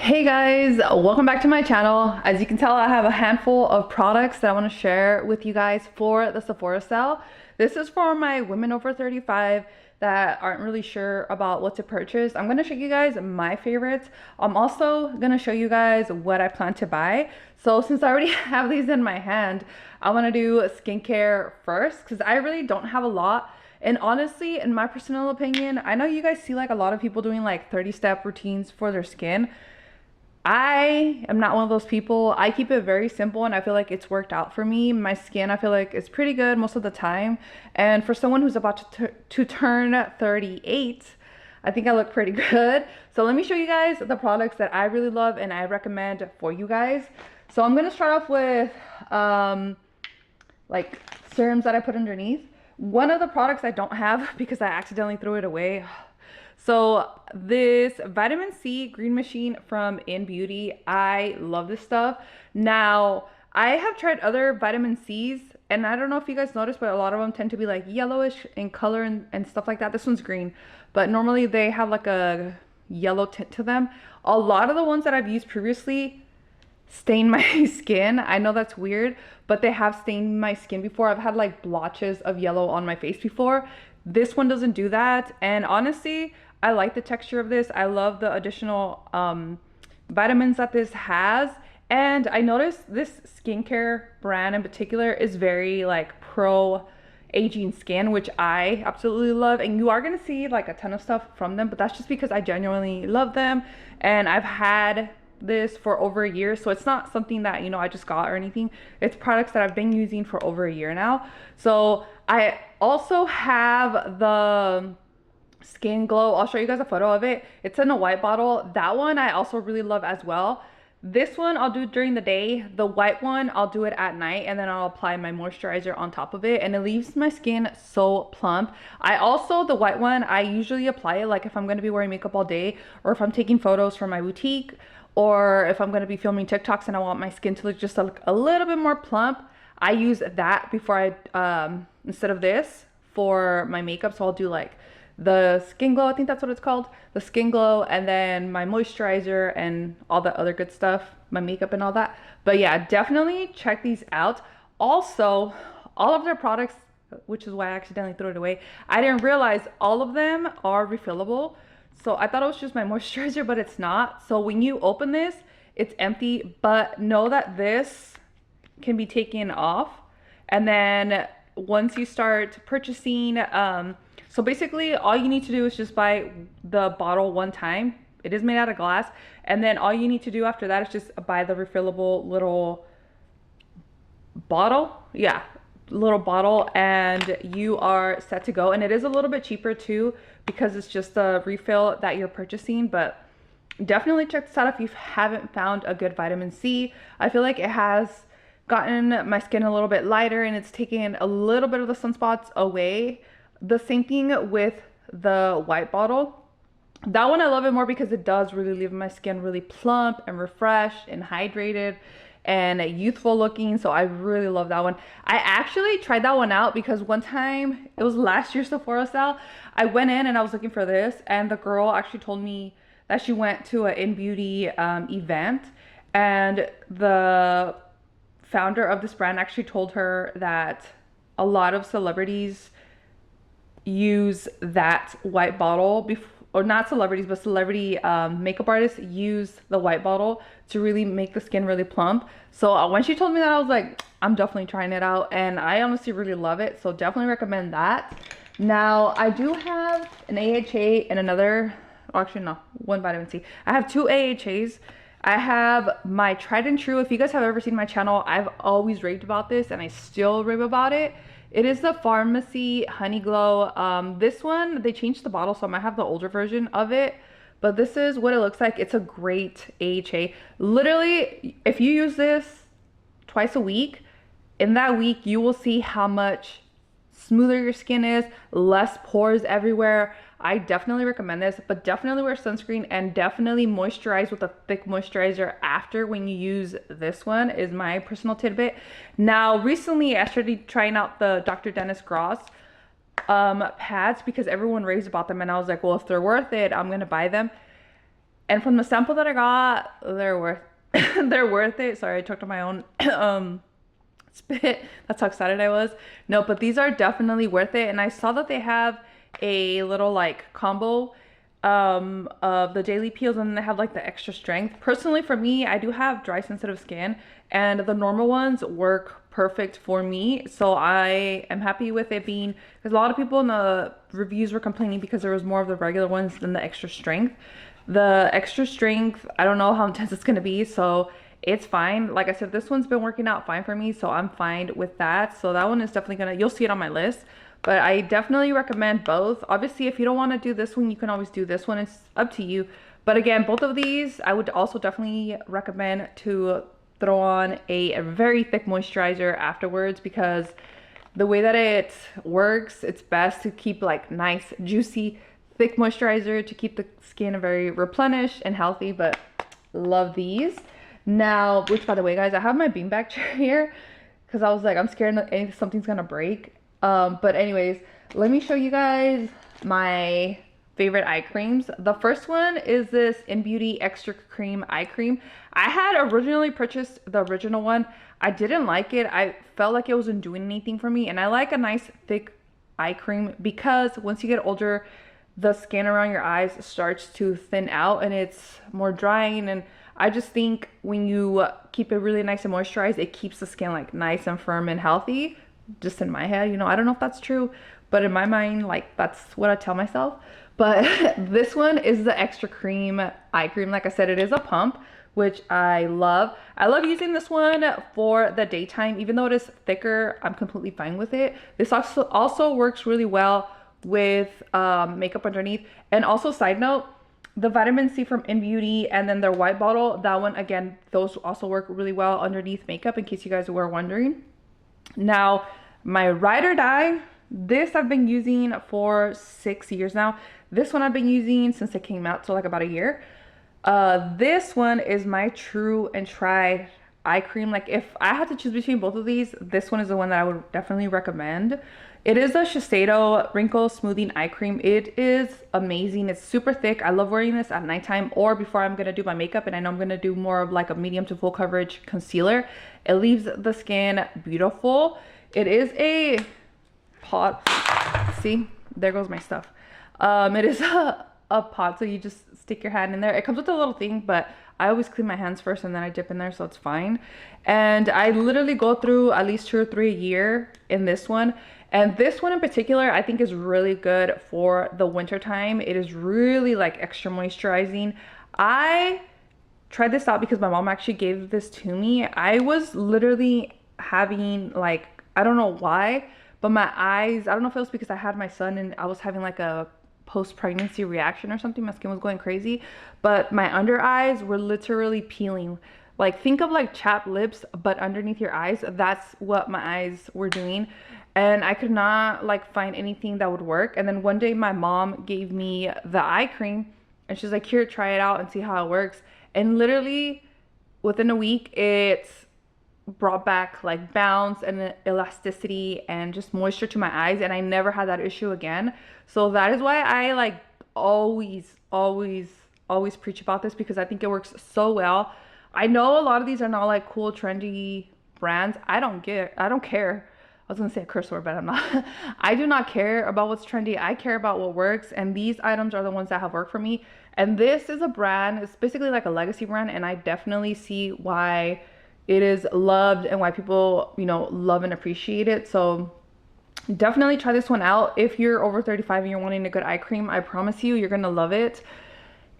Hey guys, welcome back to my channel. As you can tell, I have a handful of products that I want to share with you guys for the Sephora sale. This is for my women over 35 that aren't really sure about what to purchase. I'm going to show you guys my favorites. I'm also going to show you guys what I plan to buy. So since I already have these in my hand, I want to do skincare first because I really don't have a lot. And honestly, in my personal opinion, I know you guys see like a lot of people doing like 30-step routines for their skin. I am not one of those people. I keep it very simple and I feel like it's worked out for me. My skin, I feel like it's pretty good most of the time. And for someone who's about to turn 38, I think I look pretty good. So let me show you guys the products that I really love and I recommend for you guys. So I'm going to start off with like serums that I put underneath. One of the products I don't have because I accidentally threw it away. So this vitamin C green machine from In Beauty, I love this stuff. Now, I have tried other vitamin C's and I don't know if you guys noticed, but a lot of them tend to be like yellowish in color and stuff like that. This one's green, but normally they have like a yellow tint to them. A lot of the ones that I've used previously stain my skin. I know that's weird, but they have stained my skin before. I've had like blotches of yellow on my face before. This one doesn't do that. And honestly, I like the texture of this. I love the additional vitamins that this has. And I noticed this skincare brand in particular is very like pro aging skin, which I absolutely love. And you are going to see like a ton of stuff from them, but that's just because I genuinely love them. And I've had this for over a year, so it's not something that, you know, I just got or anything. It's products that I've been using for over a year now. So I also have the Skin Glow. I'll show you guys a photo of it. It's in a white bottle. That one I also really love as well. This one I'll do during the day. The white one I'll do it at night, and then I'll apply my moisturizer on top of it, and it leaves my skin so plump. I also, the white one, I usually apply it like if I'm going to be wearing makeup all day, or if I'm taking photos for my boutique, or if I'm going to be filming TikToks and I want my skin to look just a little bit more plump. I use that before instead of this for my makeup. So I'll do like the Skin Glow, I think that's what it's called, the Skin Glow, and then my moisturizer and all the other good stuff, my makeup and all that. But yeah, definitely check these out. Also, all of their products, which is why I accidentally threw it away, I didn't realize all of them are refillable. So I thought it was just my moisturizer, but it's not. So when you open this, it's empty, but know that this can be taken off. And then once you start purchasing, so basically all you need to do is just buy the bottle one time. It is made out of glass. And then all you need to do after that is just buy the refillable little bottle. Yeah, little bottle, and you are set to go. And it is a little bit cheaper too because it's just a refill that you're purchasing. But definitely check this out if you haven't found a good vitamin C. I feel like it has gotten my skin a little bit lighter and it's taken a little bit of the sunspots away. The same thing with the white bottle. That one I love it more because it does really leave my skin really plump and refreshed and hydrated and youthful looking. So I really love that one. I actually tried that one out because one time, it was last year's Sephora sale, I went in and I was looking for this, and the girl actually told me that she went to an In Beauty event, and the founder of this brand actually told her that a lot of celebrities use that white bottle before, or not celebrities, but celebrity makeup artists use the white bottle to really make the skin really plump. So when she told me that, I was like, I'm definitely trying it out, and I honestly really love it. So definitely recommend that. Now I do have an AHA and another, oh, actually no, one vitamin C. I have two AHAs. I have my tried and true. If you guys have ever seen my channel, I've always raved about this and I still rave about it. It is the Pharmacy Honey Glow. This one, they changed the bottle, so I might have the older version of it. But this is what it looks like. It's a great AHA. Literally, if you use this twice a week, in that week, you will see how much smoother your skin is, less pores everywhere. I definitely recommend this, but definitely wear sunscreen and definitely moisturize with a thick moisturizer after when you use this one, is my personal tidbit. Now, recently I started trying out the Dr. Dennis Gross pads because everyone raves about them, and I was like, well, if they're worth it, I'm gonna buy them. And from the sample that I got, they're worth they're worth it. Sorry, I choked on my own spit. That's how excited I was. No, but these are definitely worth it. And I saw that they have a little like combo of the daily peels, and then they have like the extra strength. Personally, for me, I do have dry sensitive skin, and the normal ones work perfect for me. So I am happy with it being, because a lot of people in the reviews were complaining because there was more of the regular ones than the extra strength. The extra strength, I don't know how intense it's gonna be, so it's fine. Like I said, this one's been working out fine for me, so I'm fine with that. So that one is definitely gonna, you'll see it on my list. But I definitely recommend both. Obviously, if you don't want to do this one, you can always do this one. It's up to you. But again, both of these, I would also definitely recommend to throw on a very thick moisturizer afterwards, because the way that it works, it's best to keep like nice, juicy, thick moisturizer to keep the skin very replenished and healthy. But love these. Now, which by the way, guys, I have my beanbag chair here because I was like, I'm scared that something's gonna break. But anyways, let me show you guys my favorite eye creams. The first one is this In Beauty Extra Cream Eye Cream. I had originally purchased the original one. I didn't like it. I felt like it wasn't doing anything for me. And I like a nice thick eye cream because once you get older, the skin around your eyes starts to thin out and it's more drying. And I just think when you keep it really nice and moisturized, it keeps the skin like nice and firm and healthy. Just in my head, you know, I don't know if that's true, but in my mind, like that's what I tell myself. But this one is the Extra Cream Eye Cream. Like I said, it is a pump, which I love. I love using this one for the daytime. Even though it is thicker, I'm completely fine with it. This also works really well with makeup underneath. And also, side note, the vitamin C from In Beauty and then their white bottle, that one, again, those also work really well underneath makeup, in case you guys were wondering. Now, my ride or die, this I've been using for 6 years now. This one I've been using since it came out, so like about a year. This one is my true and tried eye cream. Like if I had to choose between both of these, this one is the one that I would definitely recommend. It is a Shiseido Wrinkle Smoothing Eye Cream. It is amazing. It's super thick. I love wearing this at nighttime or before I'm gonna do my makeup, and I know I'm gonna do more of like a medium to full coverage concealer. It leaves the skin beautiful. It is a pot. See, there goes my stuff. It is a pot, so you just stick your hand in there. It comes with a little thing, but I always clean my hands first and then I dip in there, so it's fine. And I literally go through at least 2 or 3 a year in this one. And this one in particular, I think is really good for the winter time. It is really like extra moisturizing. I tried this out because my mom actually gave this to me. I was literally having like, I don't know why, but my eyes, I don't know if it was because I had my son and I was having like a post-pregnancy reaction or something. My skin was going crazy, but my under eyes were literally peeling. Like think of like chapped lips, but underneath your eyes. That's what my eyes were doing. And I could not like find anything that would work. And then one day my mom gave me the eye cream and she's like, here, try it out and see how it works. And literally within a week, it's brought back like bounce and elasticity and just moisture to my eyes, and I never had that issue again. So that is why I like always preach about this, because I think it works so well. I know a lot of these are not like cool trendy brands. I don't care. I was gonna say a curse word, but I'm not. I do not care about what's trendy. I care about what works, and these items are the ones that have worked for me. And this is a brand, it's basically like a legacy brand, and I definitely see why it is loved and why people, you know, love and appreciate it. So definitely try this one out. If you're over 35 and you're wanting a good eye cream, I promise you, you're gonna love it.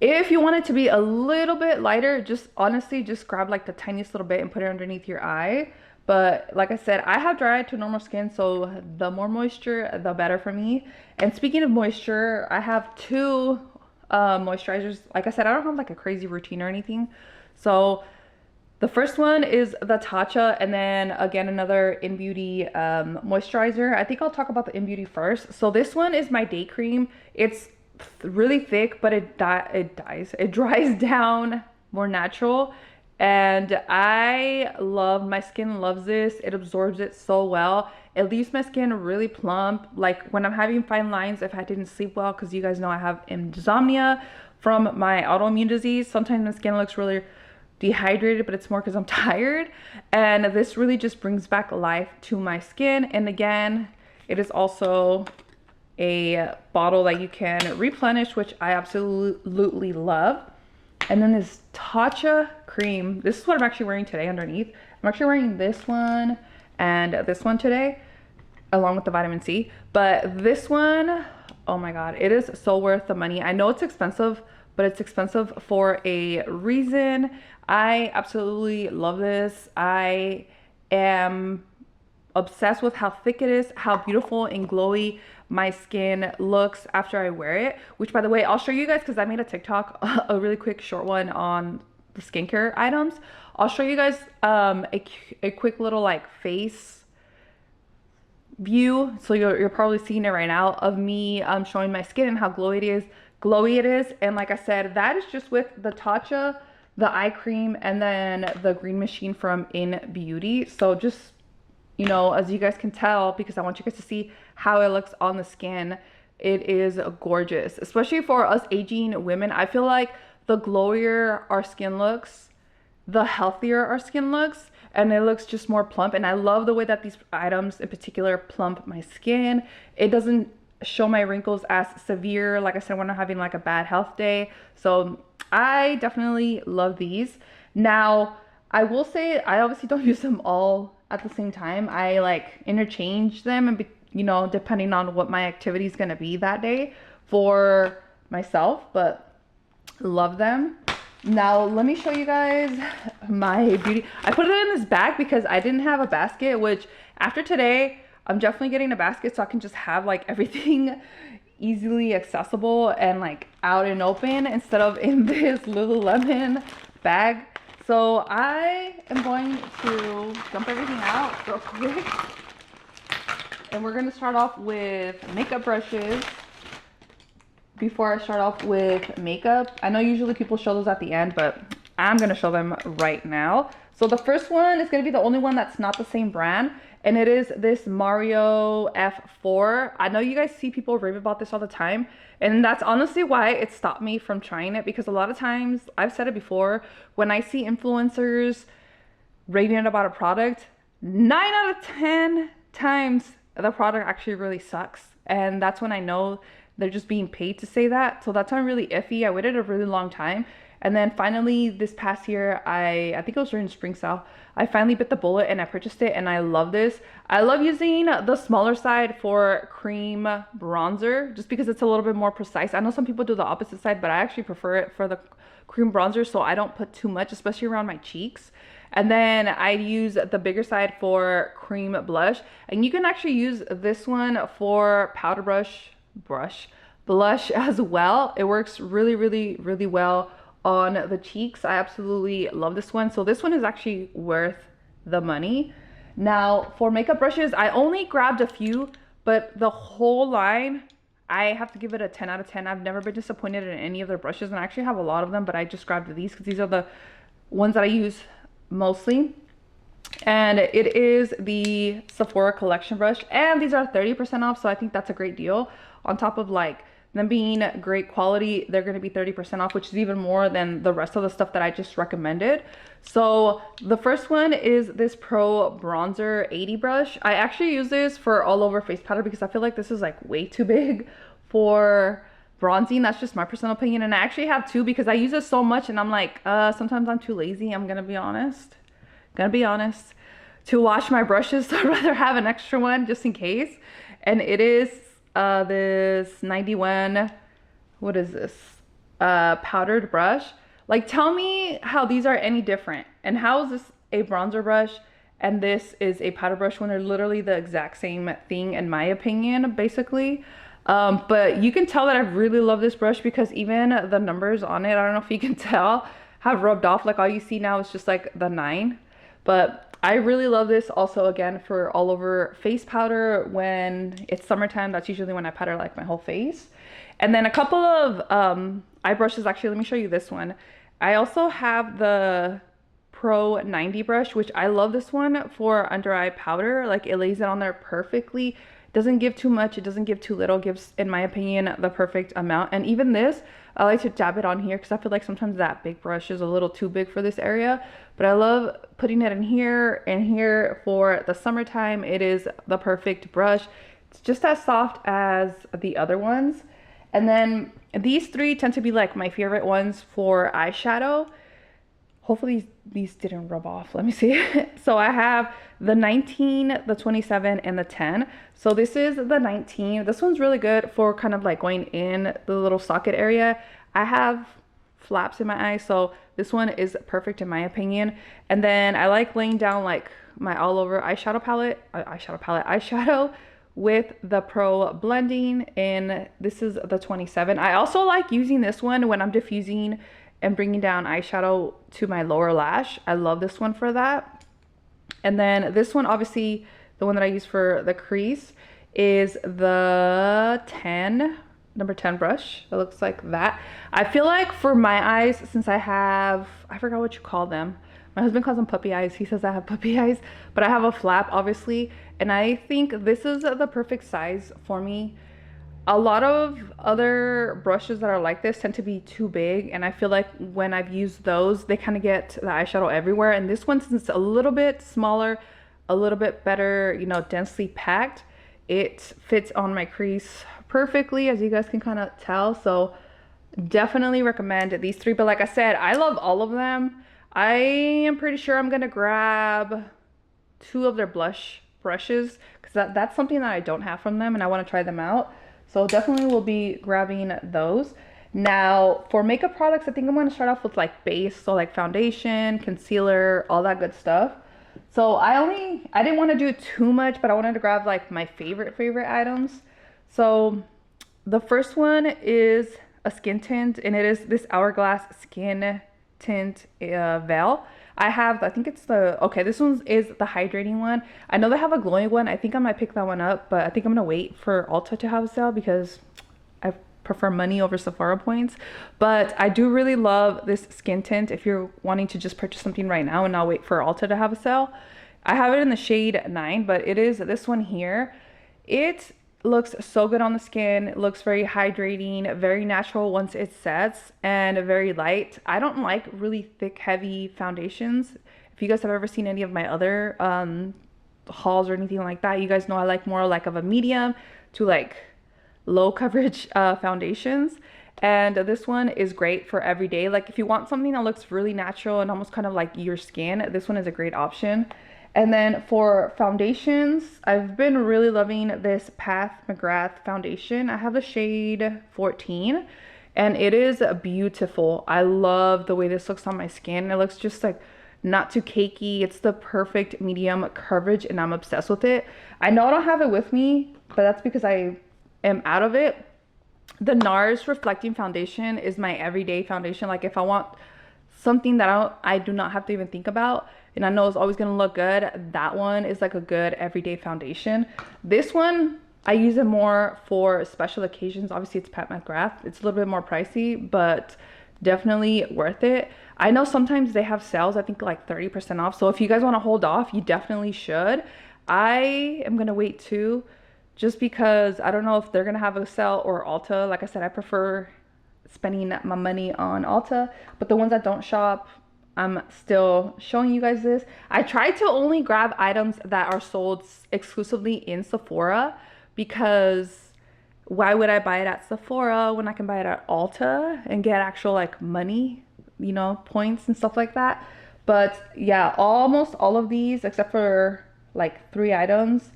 If you want it to be a little bit lighter, just honestly, just grab like the tiniest little bit and put it underneath your eye. But like I said, I have dry to normal skin, so the more moisture, the better for me. And speaking of moisture, I have 2 moisturizers. Like I said, I don't have like a crazy routine or anything. So the first one is the Tatcha, and then again another In Beauty moisturizer. I think I'll talk about the In Beauty first. So this one is my day cream. It's really thick, but it dries down more natural. And I love, my skin loves this. It absorbs it so well. It leaves my skin really plump. Like when I'm having fine lines, if I didn't sleep well, because you guys know I have insomnia, from my autoimmune disease. Sometimes my skin looks really dehydrated, but it's more because I'm tired. And this really just brings back life to my skin. And again, it is also a bottle that you can replenish, which I absolutely love. And then this Tatcha cream. This is what I'm actually wearing today underneath. I'm actually wearing this one and this one today, along with the vitamin C. But this one, oh my God, it is so worth the money. I know it's expensive, but it's expensive for a reason. I absolutely love this. I am obsessed with how thick it is, how beautiful and glowy my skin looks after I wear it, which by the way, I'll show you guys because I made a TikTok, a really quick short one on the skincare items. I'll show you guys a quick little like face view. So you're probably seeing it right now of me showing my skin and how glowy it is. And like I said, that is just with the Tatcha, the eye cream, and then the green machine from In Beauty. So just, you know, as you guys can tell, because I want you guys to see how it looks on the skin, it is gorgeous, especially for us aging women. I feel like the glowier our skin looks, the healthier our skin looks, and it looks just more plump. And I love the way that these items in particular plump my skin. It doesn't show my wrinkles as severe, like I said, when I'm having like a bad health day. So I definitely love these. Now, I will say I obviously don't use them all at the same time. I like interchange them, and you know, depending on what my activity is going to be that day for myself, but love them. Now let me show you guys my beauty. I put it in this bag because I didn't have a basket, which after today I'm definitely getting a basket so I can just have like everything easily accessible and like out and open instead of in this Lululemon bag. So I am going to dump everything out real quick. And we're going to start off with makeup brushes. Before I start off with makeup, I know usually people show those at the end, but I'm going to show them right now. So the first one is going to be the only one that's not the same brand, and it is this Mario F4. I know you guys see people rave about this all the time, and that's honestly why it stopped me from trying it, because a lot of times, I've said it before, when I see influencers raving about a product, 9 out of 10 times the product actually really sucks. And that's when I know they're just being paid to say that. So that's why I'm really iffy. I waited a really long time. And then finally this past year, I think it was during spring sale, I finally bit the bullet and I purchased it, and I love this. I love using the smaller side for cream bronzer just because it's a little bit more precise. I know some people do the opposite side, but I actually prefer it for the cream bronzer so I don't put too much, especially around my cheeks. And then I use the bigger side for cream blush. And you can actually use this one for powder blush as well. It works really, really, really well on the cheeks. I absolutely love this one. So this one is actually worth the money. Now for makeup brushes, I only grabbed a few, but the whole line, I have to give it a 10 out of 10. I've never been disappointed in any of their brushes, and I actually have a lot of them, but I just grabbed these because these are the ones that I use mostly. And it is the Sephora collection brush, and these are 30% off, so I think that's a great deal. On top of like them being great quality, they're going to be 30% off, which is even more than the rest of the stuff that I just recommended. So the first one is this Pro Bronzer 80 brush. I actually use this for all over face powder because I feel like this is like way too big for bronzing. That's just my personal opinion, and I actually have two because I use it so much, and I'm like, sometimes I'm too lazy, I'm gonna be honest, to wash my brushes, so I'd rather have an extra one just in case. And it is this 91, what is this, powdered brush. Like, tell me how these are any different, and how is this a bronzer brush and this is a powder brush when they're literally the exact same thing, in my opinion, basically. But you can tell that I really love this brush because even the numbers on it, I don't know if you can tell, have rubbed off. Like all you see now is just like the 9. But I really love this also, again, for all over face powder. When it's summertime, that's usually when I powder like my whole face. And then a couple of eye brushes. Actually, let me show you this one. I also have the Pro 90 brush, which I love this one for under eye powder. Like, it lays it on there perfectly. It doesn't give too much, it doesn't give too little, it gives, in my opinion, the perfect amount. And even this, I like to dab it on here because I feel like sometimes that big brush is a little too big for this area. But I love putting it in here and here for the summertime. It is the perfect brush. It's just as soft as the other ones. And then these three tend to be like my favorite ones for eyeshadow. Hopefully these didn't rub off. Let me see. So I have the 19, the 27, and the 10. So this is the 19. This one's really good for kind of like going in the little socket area. I have flaps in my eyes, so this one is perfect in my opinion. And then I like laying down like my all over eyeshadow with the Pro Blending, and this is the 27. I also like using this one when I'm diffusing and bringing down eyeshadow to my lower lash. I love this one for that. And then this one, obviously the one that I use for the crease, is the 10, number 10 brush. It looks like that. I feel like for my eyes, since I have, I forgot what you call them. My husband calls them puppy eyes. He says I have puppy eyes, but I have a flap obviously. And I think this is the perfect size for me. A lot of other brushes that are like this tend to be too big, and I feel like when I've used those, they kind of get the eyeshadow everywhere. And this one, since it's a little bit smaller, a little bit better, you know, densely packed, it fits on my crease perfectly, as you guys can kind of tell. So definitely recommend these three. But like I said, I love all of them. I am pretty sure I'm gonna grab 2 of their blush brushes because that's something that I don't have from them and I want to try them out. So definitely will be grabbing those. Now for makeup products, I think I'm going to start off with like base, so like foundation, concealer, all that good stuff. So I didn't want to do too much, but I wanted to grab like my favorite items. So the first one is a skin tint, and it is this Hourglass Skin Tint Veil. I think it's this one is the hydrating one. I know they have a glowing one. I think I might pick that one up, but I think I'm gonna wait for Ulta to have a sale because I prefer money over Sephora points. But I do really love this skin tint if you're wanting to just purchase something right now and not wait for Ulta to have a sale. I have it in the shade 9, but it is this one here. It looks so good on the skin. It looks very hydrating, very natural once it sets, and very light. I don't like really thick, heavy foundations. If you guys have ever seen any of my other hauls or anything like that, you guys know I like more like of a medium to like low coverage foundations. And this one is great for every day. Like if you want something that looks really natural and almost kind of like your skin, this one is a great option. And then for foundations, I've been really loving this Pat McGrath foundation. I have the shade 14 and it is beautiful. I love the way this looks on my skin. It looks just like not too cakey. It's the perfect medium coverage and I'm obsessed with it. I know I don't have it with me, but that's because I am out of it. The NARS Reflecting Foundation is my everyday foundation. Like if I want something that I do not have to even think about and I know it's always gonna look good, that one is like a good everyday foundation. This one, I use it more for special occasions. Obviously it's Pat McGrath. It's a little bit more pricey, but definitely worth it. I know sometimes they have sales, I think like 30% off. So if you guys wanna hold off, you definitely should. I am gonna wait too, just because I don't know if they're gonna have a sale or Ulta. Like I said, I prefer spending my money on Ulta, but the ones that don't shop, I'm still showing you guys this. I try to only grab items that are sold exclusively in Sephora, because why would I buy it at Sephora when I can buy it at Ulta and get actual like money, you know, points and stuff like that. But yeah, almost all of these except for like 3 items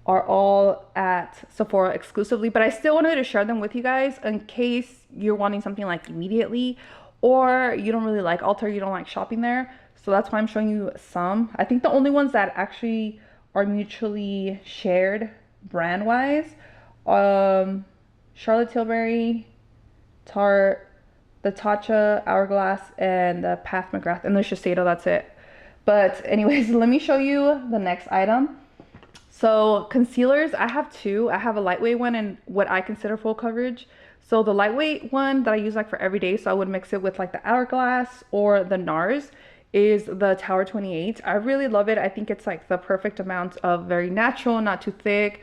are all at Sephora exclusively, but I still wanted to share them with you guys in case you're wanting something like immediately, or you don't really like Ulta, you don't like shopping there. So that's why I'm showing you some. I think the only ones that actually are mutually shared brand wise, Charlotte Tilbury, Tarte, the Tatcha, Hourglass, and the Pat McGrath, and the Shiseido, that's it. But anyways, let me show you the next item. So concealers, I have 2. I have a lightweight one and what I consider full coverage. So the lightweight one that I use like for every day, so I would mix it with like the Hourglass or the NARS, is the Tower 28. I really love it. I think it's like the perfect amount of very natural, not too thick.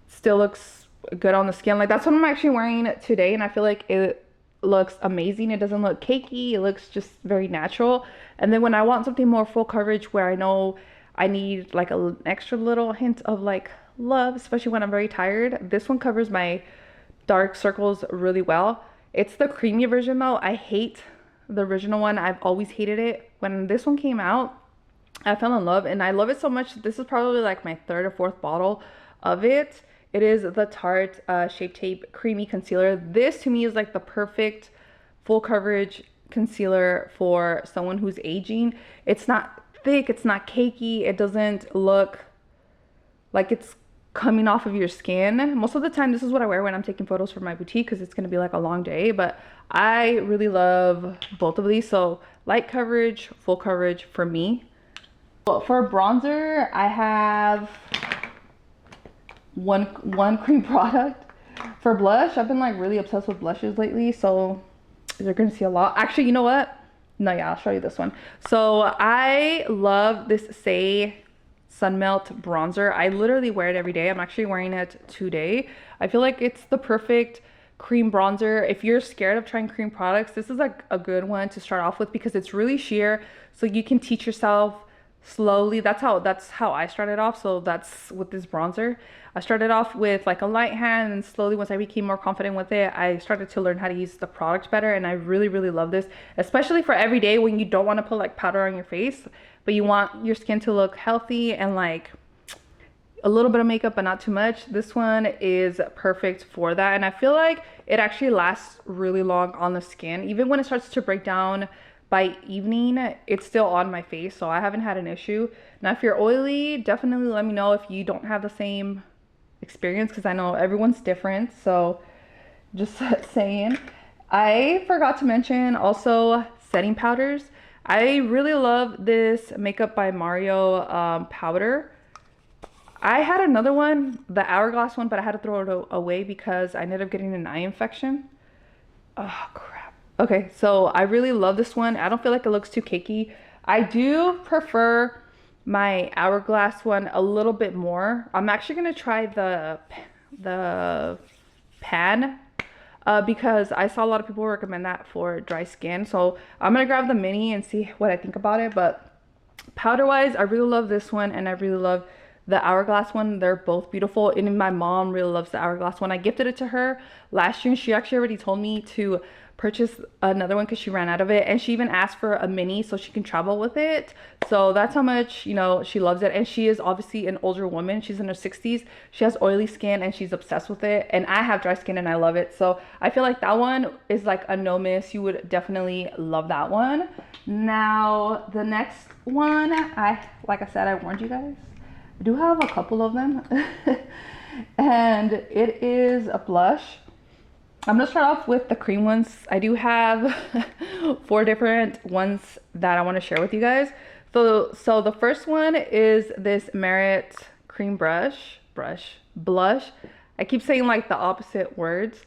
still looks good on the skin. Like that's what I'm actually wearing today, and I feel like it looks amazing. It doesn't look cakey. It looks just very natural. And then when I want something more full coverage where I know I need like an extra little hint of like love, especially when I'm very tired, this one covers my dark circles really well. It's the creamy version though. I hate the original one. I've always hated it. When this one came out, I fell in love and I love it so much. This is probably like my third or fourth bottle of it. It is the Tarte Shape Tape Creamy Concealer. This to me is like the perfect full coverage concealer for someone who's aging. It's not thick, it's not cakey, it doesn't look like it's coming off of your skin. Most of the time, this is what I wear when I'm taking photos for my boutique because it's gonna be like a long day, but I really love both of these. So light coverage, full coverage for me. Well, for bronzer, I have one cream product. For blush, I've been like really obsessed with blushes lately, so you're gonna see a lot. Actually, you know what? No, yeah, I'll show you this one. So I love this Say Sunmelt bronzer. I literally wear it every day. I'm actually wearing it today. I feel like it's the perfect cream bronzer. If you're scared of trying cream products, this is like a good one to start off with because it's really sheer, so you can teach yourself slowly. That's how I started off. So that's with this bronzer. I started off with like a light hand, and slowly once I became more confident with it, I started to learn how to use the product better. And I really, really love this, especially for every day when you don't want to put like powder on your face, but you want your skin to look healthy and like a little bit of makeup, but not too much. This one is perfect for that. And I feel like it actually lasts really long on the skin. Even when it starts to break down by evening, it's still on my face, so I haven't had an issue. Now, if you're oily, definitely let me know if you don't have the same experience because I know everyone's different. So just saying. I forgot to mention also setting powders. I really love this Makeup by Mario powder. I had another one, the Hourglass one, but I had to throw it away because I ended up getting an eye infection. Oh, crap. Okay, so I really love this one. I don't feel like it looks too cakey. I do prefer my Hourglass one a little bit more. I'm actually going to try the pan because I saw a lot of people recommend that for dry skin. So I'm going to grab the mini and see what I think about it. But powder-wise, I really love this one and I really love the Hourglass one. They're both beautiful. And my mom really loves the Hourglass one. I gifted it to her last year and she actually already told me to purchase another one because she ran out of it, and she even asked for a mini so she can travel with it. So that's how much, you know, she loves it. And she is obviously an older woman. She's in her 60s. She has oily skin and she's obsessed with it, and I have dry skin and I love it. So I feel like that one is like a no miss. You would definitely love that one. Now the next one, like I said, I warned you guys, I do have a couple of them and it is a blush. I'm gonna start off with the cream ones. I do have 4 different ones that I want to share with you guys. So the first one is this Merit cream blush. I keep saying like the opposite words.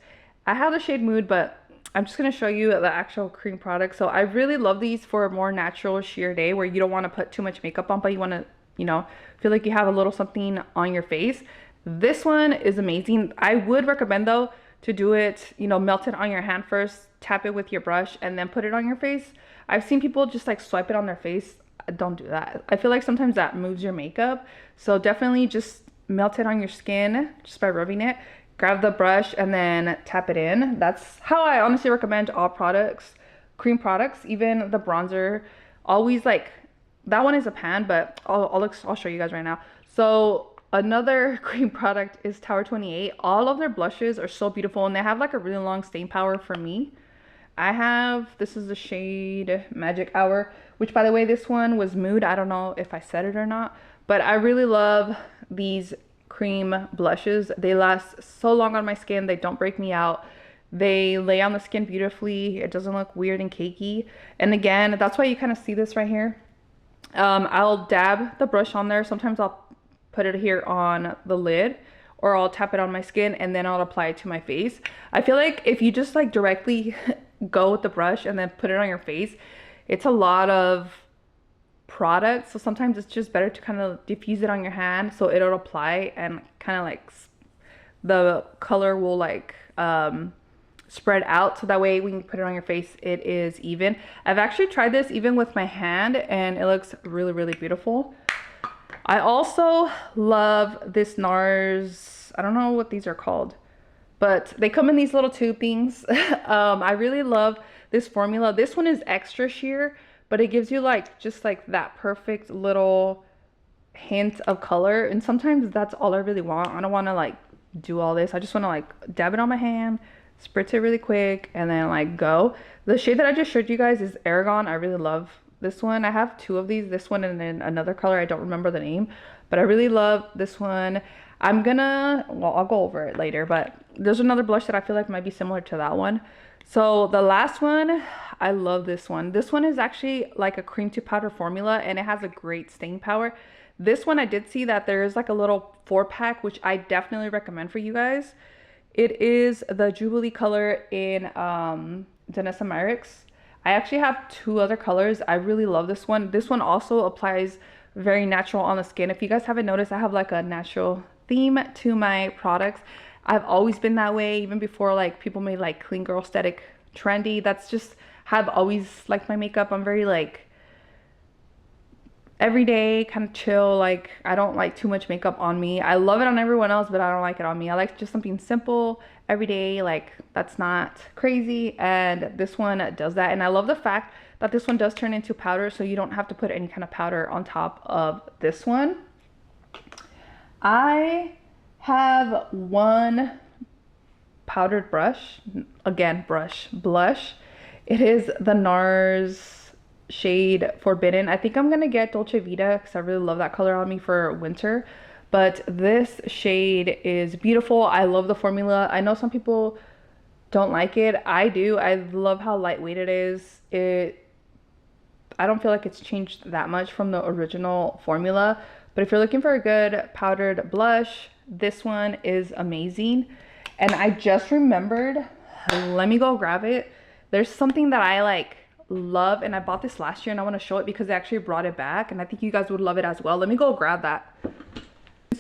I have the shade Mood, but I'm just gonna show you the actual cream product. So I really love these for a more natural sheer day where you don't want to put too much makeup on, but you want to, you know, feel like you have a little something on your face. This one is amazing. I would recommend though to do it, you know, melt it on your hand first, tap it with your brush, and then put it on your face. I've seen people just like swipe it on their face. Don't do that. I feel like sometimes that moves your makeup. So definitely just melt it on your skin just by rubbing it. Grab the brush and then tap it in. That's how I honestly recommend all products, cream products, even the bronzer. Always like, that one is a pan, but I'll show you guys right now. So another cream product is Tower 28. All of their blushes are so beautiful and they have like a really long staying power for me. This is the shade Magic Hour, which by the way, this one was Mood. I don't know if I said it or not, but I really love these cream blushes. They last so long on my skin. They don't break me out. They lay on the skin beautifully. It doesn't look weird and cakey. And again, that's why you kind of see this right here. I'll dab the brush on there. Sometimes I'll put it here on the lid, or I'll tap it on my skin and then I'll apply it to my face. I feel like if you just like directly go with the brush and then put it on your face, it's a lot of product. So sometimes it's just better to kind of diffuse it on your hand so it'll apply and kind of like the color will like spread out, so that way when you put it on your face it is even. I've actually tried this even with my hand and it looks really, really beautiful. I also love this NARS, I don't know what these are called, but they come in these little tube things. I really love this formula. This one is extra sheer, but it gives you like just like that perfect little hint of color, and sometimes that's all I really want. I don't want to like do all this. I just want to like dab it on my hand, spritz it really quick, and then like go. The shade that I just showed you guys is Aragon. I really love this one. I have two of these, this one and then another color, I don't remember the name, but I really love this one. I'm gonna, well, I'll go over it later, but there's another blush that I feel like might be similar to that one. So the last one, I love this one. This one is actually like a cream to powder formula and it has a great staying power. This one I did see that there is like a little 4-pack, which I definitely recommend for you guys. It is the Jubilee color in Danessa Myricks. I actually have two other colors. I really love this one. This one also applies very natural on the skin. If you guys haven't noticed, I have like a natural theme to my products. I've always been that way, even before like people made like clean girl aesthetic trendy. That's just how I've always liked my makeup. I'm very like everyday, kind of chill. Like I don't like too much makeup on me. I love it on everyone else, but I don't like it on me. I like just something simple, everyday, like that's not crazy. And this one does that. And I love the fact that this one does turn into powder, so you don't have to put any kind of powder on top of this one. I have one powdered brush, again blush. It is the NARS shade Forbidden. I think I'm gonna get Dolce Vita because I really love that color on me for winter, but this shade is beautiful. I love the formula. I know some people don't like it. I do. I love how lightweight it is. I don't feel like it's changed that much from the original formula, but if you're looking for a good powdered blush, this one is amazing. And I just remembered, let me go grab it. There's something that I like love, and I bought this last year and I want to show it because they actually brought it back and I think you guys would love it as well. Let me go grab that.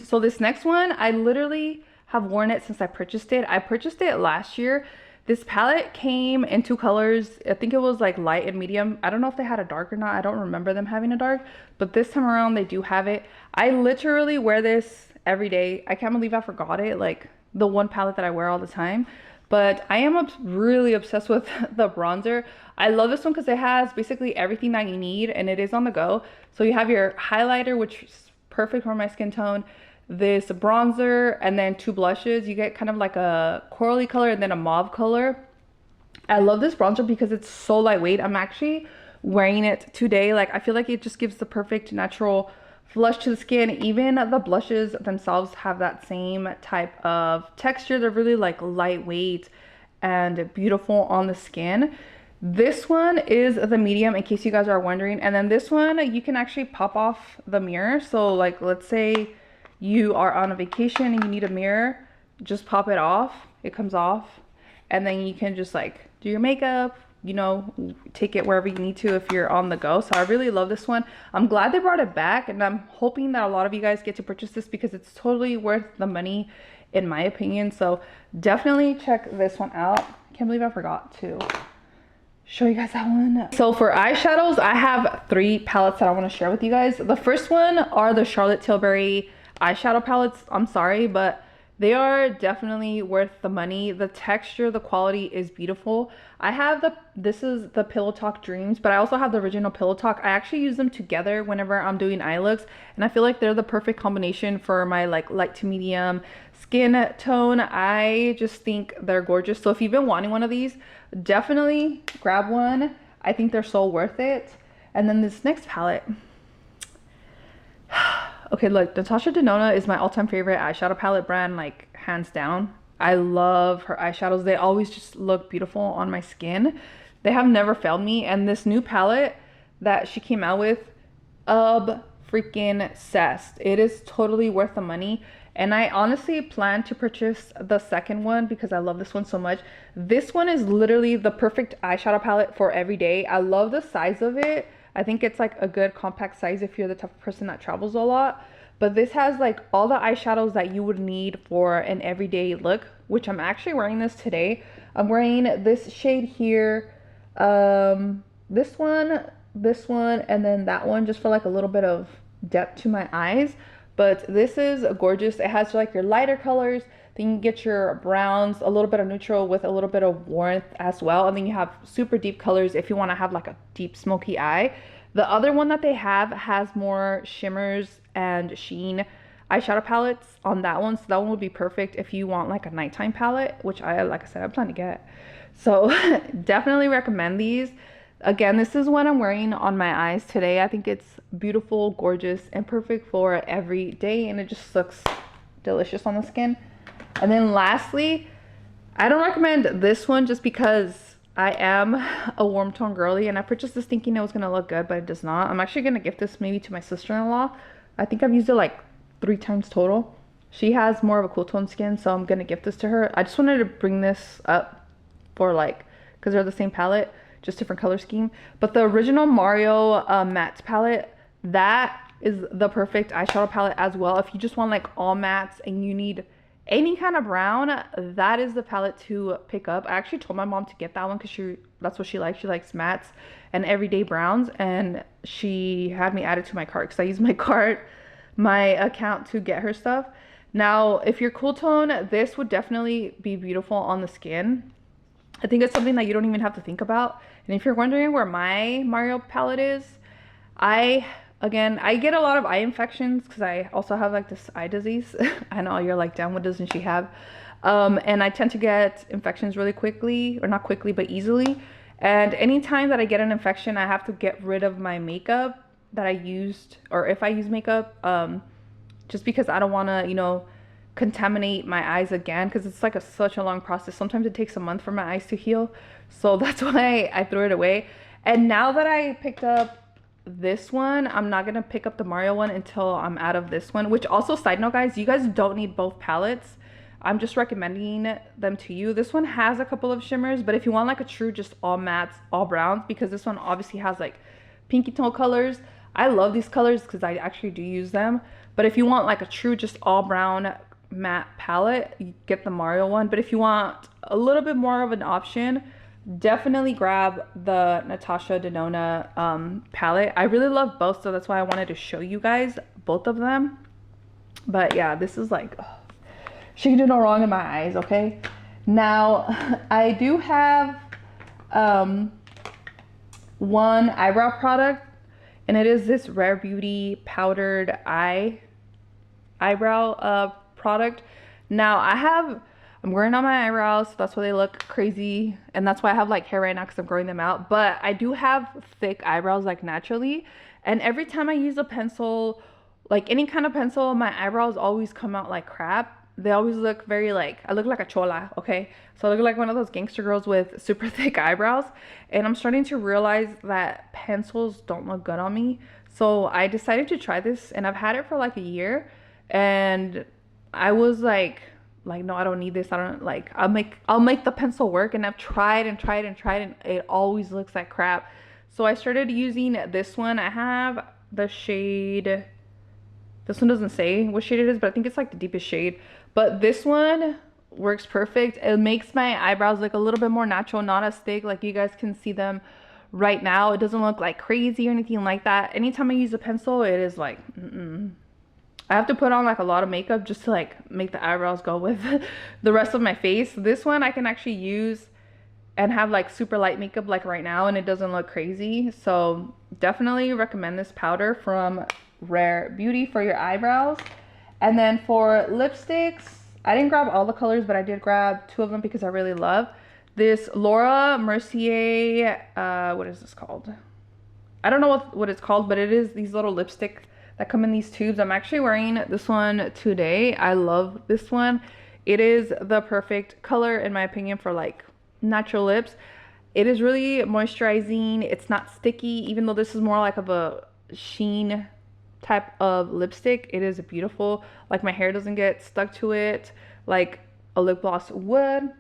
So this next one, I literally have worn it since I purchased it. I purchased it last year. This palette came in two colors. I think it was like light and medium. I don't know if they had a dark or not. I don't remember them having a dark, but this time around they do have it. I literally wear this every day. I can't believe I forgot it, like the one palette that I wear all the time. But I am really obsessed with the bronzer. I love this one because it has basically everything that you need and it is on the go. So you have your highlighter, which is perfect for my skin tone, this bronzer, and then two blushes. You get kind of like a corally color and then a mauve color. I love this bronzer because it's so lightweight. I'm actually wearing it today. Like I feel like it just gives the perfect natural flush to the skin. Even the blushes themselves have that same type of texture. They're really like lightweight and beautiful on the skin. This one is the medium, in case you guys are wondering. And then this one, you can actually pop off the mirror. So like, let's say you are on a vacation and you need a mirror, just pop it off. It comes off. And then you can just like do your makeup, you know, take it wherever you need to if you're on the go. So I really love this one. I'm glad they brought it back, and I'm hoping that a lot of you guys get to purchase this because it's totally worth the money in my opinion. So definitely check this one out. Can't believe I forgot to show you guys that one. So for eyeshadows, I have three palettes that I want to share with you guys. The first one are the Charlotte Tilbury eyeshadow palettes. I'm sorry, but they are definitely worth the money. The texture, the quality is beautiful. I have this is the Pillow Talk Dreams, but I also have the original Pillow Talk. I actually use them together whenever I'm doing eye looks, and I feel like they're the perfect combination for my like light to medium skin tone. I just think they're gorgeous. So if you've been wanting one of these, definitely grab one. I think they're so worth it. And then this next palette. Okay, look, Natasha Denona is my all-time favorite eyeshadow palette brand, like hands down. I love her eyeshadows. They always just look beautiful on my skin. They have never failed me. And this new palette that she came out with, freaking obsessed. It is totally worth the money. And I honestly plan to purchase the second one because I love this one so much. This one is literally the perfect eyeshadow palette for every day. I love the size of it. I think it's like a good compact size if you're the type of person that travels a lot. But this has like all the eyeshadows that you would need for an everyday look, which I'm actually wearing this today. I'm wearing this shade here, this one, and then that one, just for like a little bit of depth to my eyes. But this is gorgeous. It has like your lighter colors, then you get your browns, a little bit of neutral with a little bit of warmth as well, and then you have super deep colors if you want to have like a deep smoky eye. The other one that they have has more shimmers and sheen eyeshadow palettes on that one, so that one would be perfect if you want like a nighttime palette, which like I said, I'm planning to get. So definitely recommend these. Again, this is what I'm wearing on my eyes today. I think it's beautiful, gorgeous, and perfect for every day, and it just looks delicious on the skin. And then lastly, I don't recommend this one just because I am a warm tone girly, and I purchased this thinking it was going to look good, but it does not. I'm actually going to gift this maybe to my sister-in-law. I think I've used it like 3 times total. She has more of a cool tone skin, so I'm going to gift this to her. I just wanted to bring this up for like, because they're the same palette, just different color scheme. But the original Mario matte palette, that is the perfect eyeshadow palette as well. If you just want like all mattes and you need any kind of brown, that is the palette to pick up. I actually told my mom to get that one because that's what she likes. She likes mattes and everyday browns, and she had me add it to my cart because I use my account to get her stuff. Now, if you're cool tone, this would definitely be beautiful on the skin. I think it's something that you don't even have to think about. And if you're wondering where my Mario palette is, I get a lot of eye infections because I also have like this eye disease. I know you're like, damn, what doesn't she have? And I tend to get infections really quickly, or not quickly, but easily. And anytime that I get an infection, I have to get rid of my makeup that I used, or if I use makeup, just because I don't want to, contaminate my eyes again, because it's like such a long process. Sometimes it takes a month for my eyes to heal. So that's why I threw it away. And now that I picked up this one, I'm not gonna pick up the Mario one until I'm out of this one. Which also, side note guys, you guys don't need both palettes. I'm just recommending them to you. This one has a couple of shimmers, but if you want like a true just all mattes, all browns, because this one obviously has like pinky tone colors. I love these colors because I actually do use them. But if you want like a true just all brown matte palette, you get the Mario one. But if you want a little bit more of an option, definitely grab the Natasha Denona palette. I really love both, so that's why I wanted to show you guys both of them. But yeah, this is like, she can do no wrong in my eyes. Okay, now I do have one eyebrow product, and it is this Rare Beauty powdered eyebrow product. Now I'm wearing on my eyebrows, so that's why they look crazy, and that's why I have like hair right now because I'm growing them out. But I do have thick eyebrows like naturally, and every time I use a pencil, like any kind of pencil, my eyebrows always come out like crap. They always look very like, I look like a chola, okay? So I look like one of those gangster girls with super thick eyebrows, and I'm starting to realize that pencils don't look good on me. So I decided to try this, and I've had it for like a year, and I was like no, I don't need this. I don't like, I'll make the pencil work. And I've tried and tried and tried, and it always looks like crap. So I started using this one. I have the shade, this one doesn't say what shade it is, but I think it's like the deepest shade. But this one works perfect. It makes my eyebrows look a little bit more natural, not as thick. Like you guys can see them right now. It doesn't look like crazy or anything like that. Anytime I use a pencil, it is like, I have to put on like a lot of makeup just to like make the eyebrows go with the rest of my face. This one I can actually use and have like super light makeup like right now, and it doesn't look crazy. So definitely recommend this powder from Rare Beauty for your eyebrows. And then for lipsticks, I didn't grab all the colors, but I did grab 2 of them because I really love this Laura Mercier, what is this called? I don't know what it's called, but it is these little lipstick that come in these tubes. I'm actually wearing this one today. I love this one. It is the perfect color in my opinion for like natural lips. It is really moisturizing. It's not sticky, even though this is more like of a sheen type of lipstick. It is beautiful. Like my hair doesn't get stuck to it like a lip gloss would.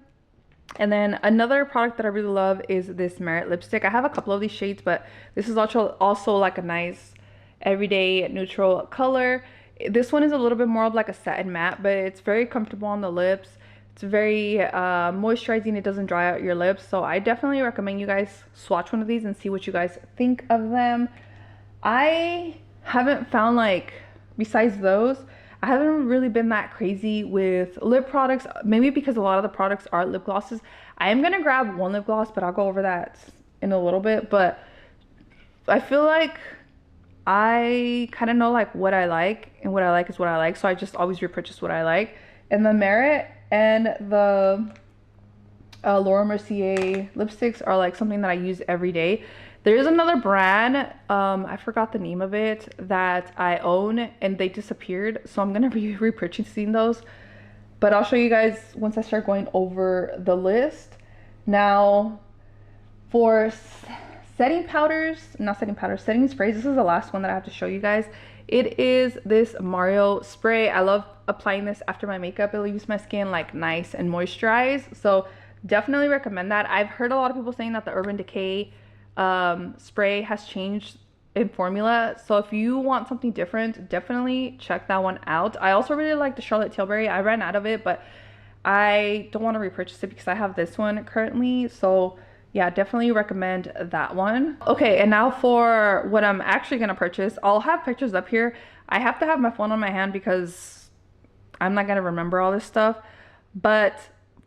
And then another product that I really love is this Merit lipstick. I have a couple of these shades, but this is also like a nice everyday neutral color. This one is a little bit more of like a satin matte, but it's very comfortable on the lips. It's very moisturizing. It doesn't dry out your lips. So I definitely recommend you guys swatch one of these and see what you guys think of them. I haven't found, like, besides those, I haven't really been that crazy with lip products. Maybe because a lot of the products are lip glosses. I am gonna grab one lip gloss, but I'll go over that in a little bit. But I feel like I kind of know like what I like, and what I like is what I like. So I just always repurchase what I like. And the Merit and the Laura Mercier lipsticks are like something that I use every day. There is another brand, I forgot the name of it, that I own, and they disappeared. So I'm gonna be repurchasing those. But I'll show you guys once I start going over the list. Now, for setting powders, not setting powders, setting sprays, this is the last one that I have to show you guys. It is this Mario spray. I love applying this after my makeup. It leaves my skin like nice and moisturized. So definitely recommend that. I've heard a lot of people saying that the Urban Decay spray has changed in formula. So if you want something different, definitely check that one out. I also really like the Charlotte Tilbury. I ran out of it, but I don't want to repurchase it because I have this one currently. So yeah, definitely recommend that one. Okay, and now for what I'm actually gonna purchase. I'll have pictures up here. I have to have my phone on my hand because I'm not gonna remember all this stuff. But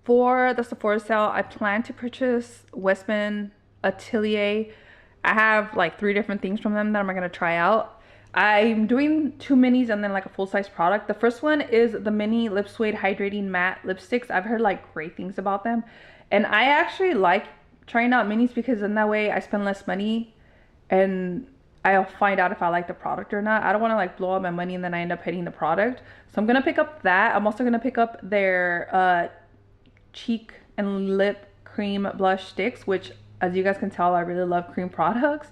for the Sephora sale, I plan to purchase Westman Atelier. I have like 3 different things from them that I'm gonna try out. I'm doing 2 minis and then like a full-size product. The first one is the mini Lip Suede Hydrating Matte Lipsticks. I've heard like great things about them. And I actually like trying out minis because in that way I spend less money and I'll find out if I like the product or not. I don't want to like blow all my money and then I end up hating the product. So I'm gonna pick up that. I'm also gonna pick up their cheek and lip cream blush sticks, which as you guys can tell, I really love cream products.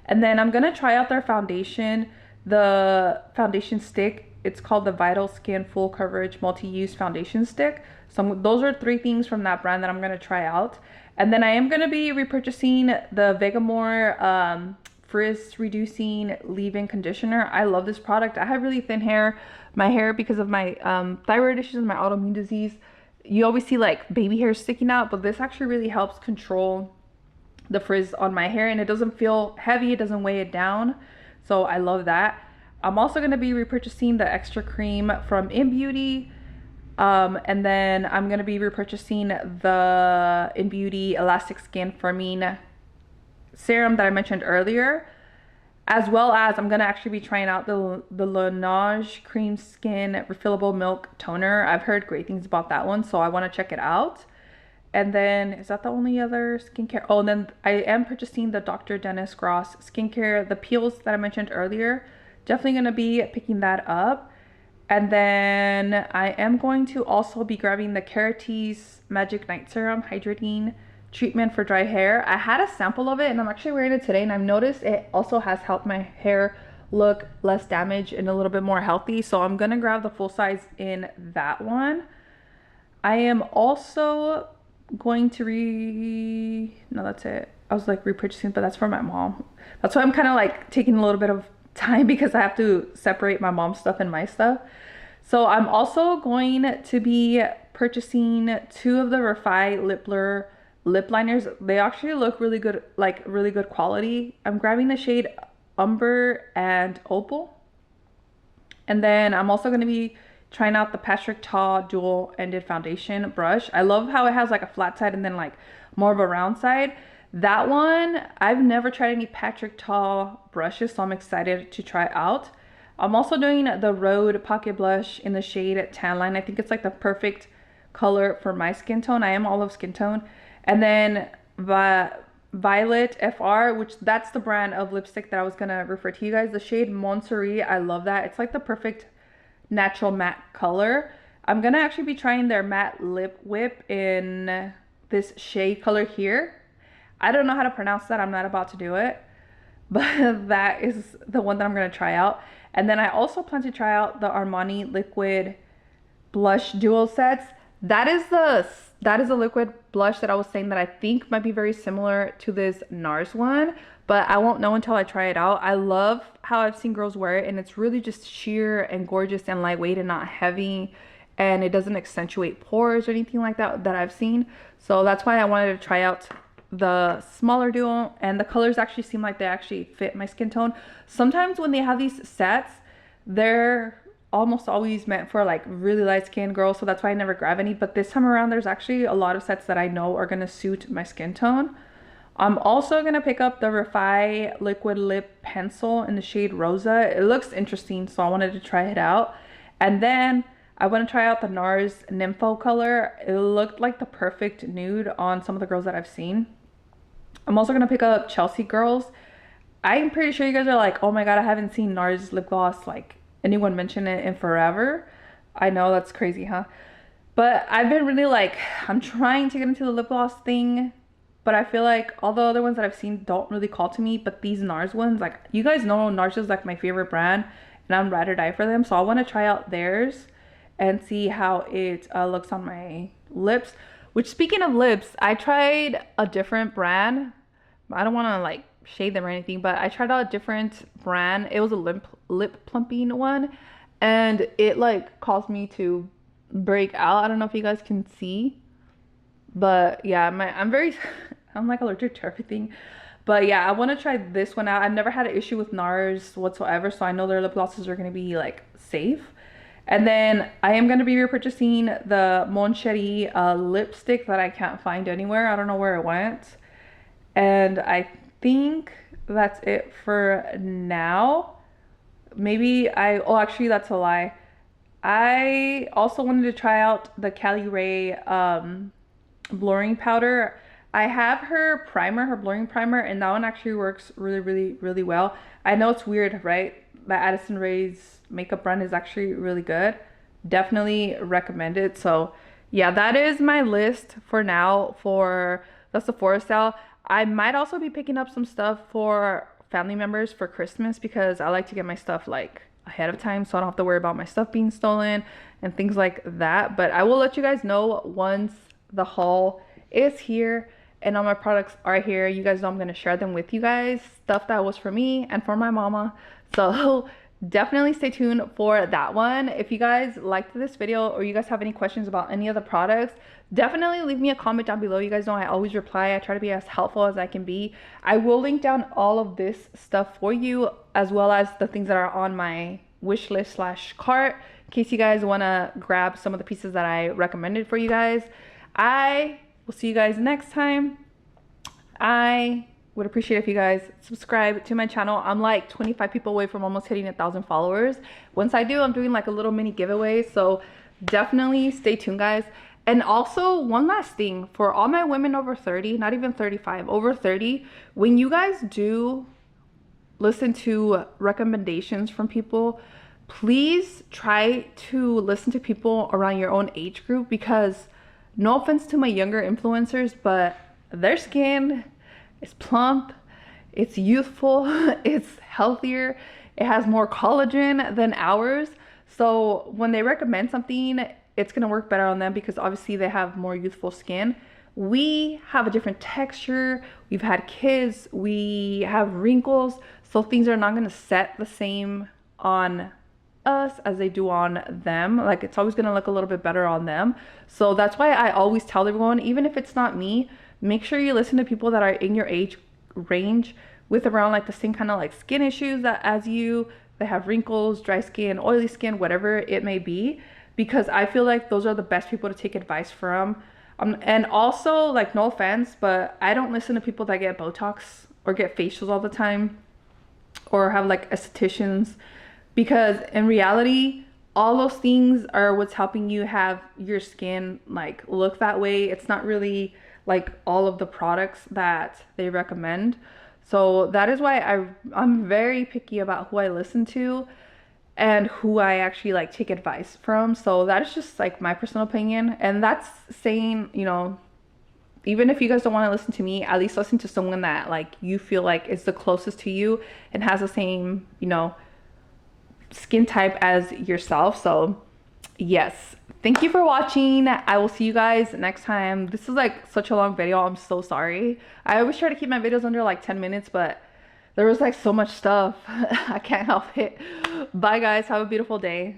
And then I'm gonna try out their foundation, the foundation stick. It's called the Vital Skin Full Coverage Multi-Use Foundation Stick. So those are 3 things from that brand that I'm gonna try out. And then I am gonna be repurchasing the Vegamore frizz reducing leave-in conditioner. I love this product. I have really thin hair. My hair, because of my thyroid issues and my autoimmune disease, you always see like baby hair sticking out, but this actually really helps control the frizz on my hair, and it doesn't feel heavy, it doesn't weigh it down. So I love that. I'm also going to be repurchasing the extra cream from In Beauty, and then I'm going to be repurchasing the In Beauty Elastic Skin Firming serum that I mentioned earlier, as well as I'm going to actually be trying out the Laneige Cream Skin Refillable Milk Toner. I've heard great things about that one, so I want to check it out. And then, is that the only other skincare? Oh, and then I am purchasing the Dr. Dennis Gross skincare, the peels that I mentioned earlier. Definitely going to be picking that up. And then I am going to also be grabbing the Keratis Magic Night Serum Hydrating Treatment for Dry Hair. I had a sample of it and I'm actually wearing it today, and I've noticed it also has helped my hair look less damaged and a little bit more healthy. So I'm going to grab the full size in that one. I am also going to no, that's it. I was like repurchasing, but that's for my mom. That's why I'm kind of like taking a little bit of time because I have to separate my mom's stuff and my stuff. So I'm also going to be purchasing 2 of the Refi Lip Blur lip liners. They actually look really good, like really good quality. I'm grabbing the shade Umber and Opal. And then I'm also going to be trying out the Patrick Ta dual ended foundation brush. I love how it has like a flat side and then like more of a round side. That one, I've never tried any Patrick Ta brushes, so I'm excited to try out. I'm also doing the Rhode Pocket Blush in the shade Tan Line. I think it's like the perfect color for my skin tone. I am olive skin tone. And then Violet FR, which that's the brand of lipstick that I was gonna refer to you guys. The shade Monterey, I love that. It's like the perfect natural matte color. I'm gonna actually be trying their matte lip whip in this shade color here. I don't know how to pronounce that. I'm not about to do it, but that is the one that I'm gonna try out. And then I also plan to try out the Armani liquid blush dual sets. That is the liquid blush that I was saying that I think might be very similar to this NARS one, but I won't know until I try it out. I love how I've seen girls wear it, and it's really just sheer and gorgeous and lightweight and not heavy, and it doesn't accentuate pores or anything like that that I've seen. So that's why I wanted to try out the smaller duo, and the colors actually seem like they actually fit my skin tone. Sometimes when they have these sets, they're almost always meant for like really light skinned girls, so that's why I never grab any. But this time around, there's actually a lot of sets that I know are gonna suit my skin tone. I'm also gonna pick up the Refi liquid lip pencil in the shade Rosa. It looks interesting, so I wanted to try it out. And then I want to try out the NARS Nympho color. It looked like the perfect nude on some of the girls that I've seen. I'm also gonna pick up Chelsea Girls. I'm pretty sure you guys are like, oh my god, I haven't seen NARS lip gloss, like anyone mention it in forever. I know, that's crazy, huh? But I've been really like, I'm trying to get into the lip gloss thing, but I feel like all the other ones that I've seen don't really call to me. But these NARS ones, like, you guys know NARS is like my favorite brand, and I'm ride or die for them. So I want to try out theirs and see how it looks on my lips. Which, speaking of lips, I tried a different brand. I don't want to like shade them or anything, but I tried out a different brand. It was a lip plumping one, and it like caused me to break out. I don't know if you guys can see, but yeah, I'm like allergic to everything. But yeah, I want to try this one out. I've never had an issue with NARS whatsoever, so I know their lip glosses are going to be like safe. And then I am going to be repurchasing the Mon Cherie lipstick that I can't find anywhere. I don't know where it went. And I think that's it for now. Maybe oh, actually, that's a lie. I also wanted to try out the Cali Ray blurring powder. I have her primer, her blurring primer, and that one actually works really, really, really well. I know it's weird, right? But Addison Rae's makeup brand is actually really good. Definitely recommend it. So yeah, that is my list for now for the Sephora sale. I might also be picking up some stuff for family members for Christmas, because I like to get my stuff like ahead of time so I don't have to worry about my stuff being stolen and things like that. But I will let you guys know once the haul is here and all my products are here. You guys know I'm going to share them with you guys. Stuff that was for me and for my mama. So definitely stay tuned for that one. If you guys liked this video or you guys have any questions about any of the products, definitely leave me a comment down below. You guys know I always reply. I try to be as helpful as I can be. I will link down all of this stuff for you, as well as the things that are on my wish list / cart, in case you guys want to grab some of the pieces that I recommended for you guys. I will see you guys next time. I would appreciate if you guys subscribe to my channel. I'm like 25 people away from almost hitting 1,000 followers. Once I do, I'm doing like a little mini giveaway, so definitely stay tuned, guys. And also, one last thing for all my women over 30, not even 35, over 30, when you guys do listen to recommendations from people, please try to listen to people around your own age group, because no offense to my younger influencers, but their skin is plump, it's youthful, it's healthier, it has more collagen than ours. So when they recommend something, it's gonna work better on them, because obviously they have more youthful skin. We have a different texture, we've had kids, we have wrinkles, so things are not gonna set the same on us as they do on them. Like, it's always gonna look a little bit better on them. So that's why I always tell everyone, even if it's not me, make sure you listen to people that are in your age range with around like the same kind of like skin issues that as you. They have wrinkles, dry skin, oily skin, whatever it may be, because I feel like those are the best people to take advice from. And also, like, no offense, but I don't listen to people that get Botox or get facials all the time or have like estheticians, because in reality, all those things are what's helping you have your skin like look that way. It's not really like all of the products that they recommend. So that is why I'm very picky about who I listen to and who I actually like take advice from. So that is just like my personal opinion, and that's saying, you know, even if you guys don't want to listen to me, at least listen to someone that like you feel like is the closest to you and has the same, you know, skin type as yourself. So yes, thank you for watching. I will see you guys next time. This is like such a long video, I'm so sorry. I always try to keep my videos under like 10 minutes, but There was like so much stuff. I can't help it. Bye guys, have a beautiful day.